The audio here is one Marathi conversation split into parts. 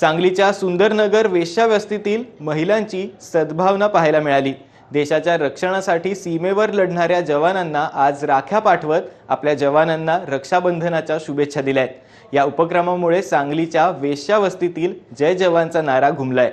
सांगलीच्या सुंदरनगर वेश्यावस्तीतील महिलांची सद्भावना पाहायला मिळाली। देशाच्या रक्षणासाठी सीमेवर लढणाऱ्या जवानांना आज राख्या पाठवत आपल्या जवानांना रक्षाबंधनाच्या शुभेच्छा दिल्यात। या उपक्रमामुळे सांगलीच्या वेश्यावस्तीतील जय जवानचा नारा घुमलाय।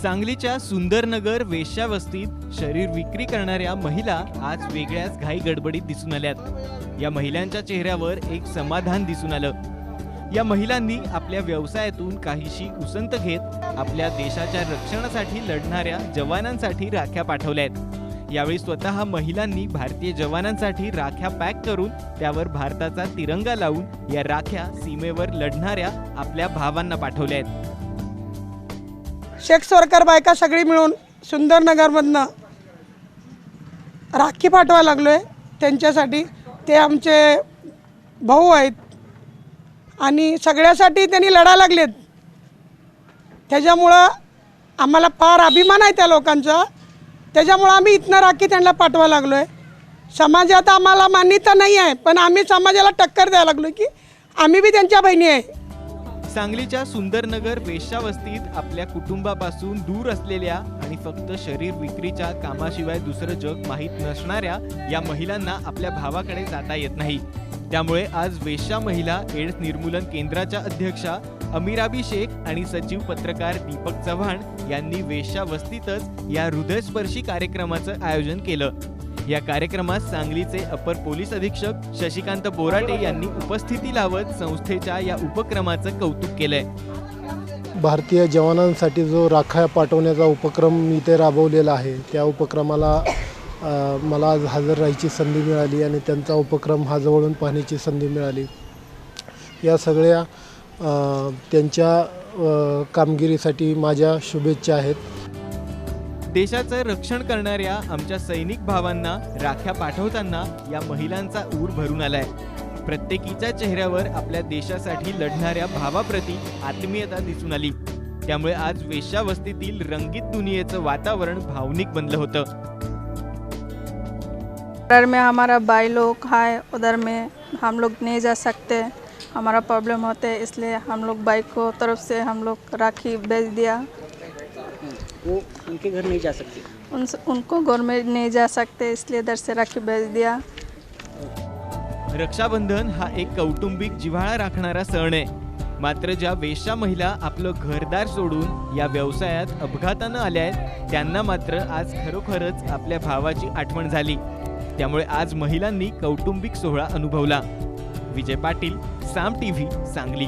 सांगलीच्या सुंदरनगर वेश्यावस्तीत शरीर विक्री करणाऱ्या महिला आज वेगळ्याच घाई गडबडीत दिसून आल्यात। या महिलांच्या चेहऱ्यावर एक समाधान दिसून आलं। या महिलांनी आपल्या व्यवसायातून काहीशी उसंत घेत आपल्या देशाच्या रक्षणासाठी लढणाऱ्या जवानांसाठी राख्या पाठवल्यात। यावेळी स्वतः महिलांनी भारतीय जवानांसाठी राख्या पॅक करून त्यावर भारताचा तिरंगा लावून या राख्या सीमेवर लढणाऱ्या आपल्या भावांना पाठवल्यात। शेख सरकार बायका सगळी मिळून सुंदरनगरमधनं राखी पाठवायला लागलोय त्यांच्यासाठी। ते आमचे भाऊ आहेत आणि सगळ्यासाठी त्यांनी लढा लागलेत। त्याच्यामुळं आम्हाला फार अभिमान आहे त्या लोकांचा। त्याच्यामुळं आम्ही इथनं राखी त्यांना पाठवायला लागलोय। समाजात आम्हाला मान्यता नाही आहे, पण आम्ही समाजाला टक्कर द्यायला लागलो की आम्ही बी त्यांच्या बहिणी आहे। सांगलीच्या सुंदरनगर वेश्यावस्तीत आपल्या कुटुंबापासून दूर असलेल्या आणि फक्त शरीर विक्रीच्या कामाशिवाय दुसरं जग माहीत नसणाऱ्या या महिलांना आपल्या भावाकडे जाता येत नाही। त्यामुळे आज वेश्या महिला एड्स निर्मूलन केंद्राच्या अध्यक्षा अमीराबी शेख आणि सचिव पत्रकार दीपक चव्हाण यांनी वेश्यावस्तीतच या हृदयस्पर्शी कार्यक्रमाचं आयोजन केलं। या कार्यक्रमात सांगलीचे अपर पोलीस अधीक्षक शशिकांत बोराटे यांनी उपस्थिती लावत संस्थेच्या या उपक्रमाचं कौतुक केलंय। भारतीय जवानांसाठी जो राख्या पाठवण्याचा उपक्रम इथे राबवलेला आहे, त्या उपक्रमाला मला आज हजर राहायची संधी मिळाली आणि त्यांचा उपक्रम हा जवळून पाहण्याची संधी मिळाली। या सगळ्या त्यांच्या कामगिरीसाठी माझ्या शुभेच्छा आहेत। देशाचं रक्षण करणाऱ्या आमच्या सैनिक भावांना राख्या पाठवताना या महिलांचा ऊर भरून आलाय। प्रत्येकीच्या चेहऱ्यावर आपल्या देशासाठी लढणाऱ्या भावाप्रती आत्मीयता दिसून आली। त्यामुळे आज वेश्यावस्तीतील रंगीत दुनियेचं वातावरण भावनिक बनलं होतं। उधर में हमारा भाई लोग है, उधर में हम लोग नहीं जा सकते, हमारा प्रॉब्लम होते है, इसलिए हम लोग भाई को तरफ से हम लोग राखी भेज दिया। वो उनके घर नहीं जा सकते, उनको घर में नहीं जा सकते, इसलिए इधर से राखी भेज दिया। रक्षाबंधन हा एक कौटुंबिक जिव्हाळा राखणारा सण आहे। मात्र ज्या वेश्या महिला आपलं घरदार सोडून या व्यवसायात अपघातानं आल्या आहेत, त्यांना मात्र आज खरोखरच आपल्या भावाची आठवण झाली। त्यामुळे आज महिलांनी कौटुंबिक सोहळा अनुभवला। विजय पाटील, साम टीव्ही, सांगली।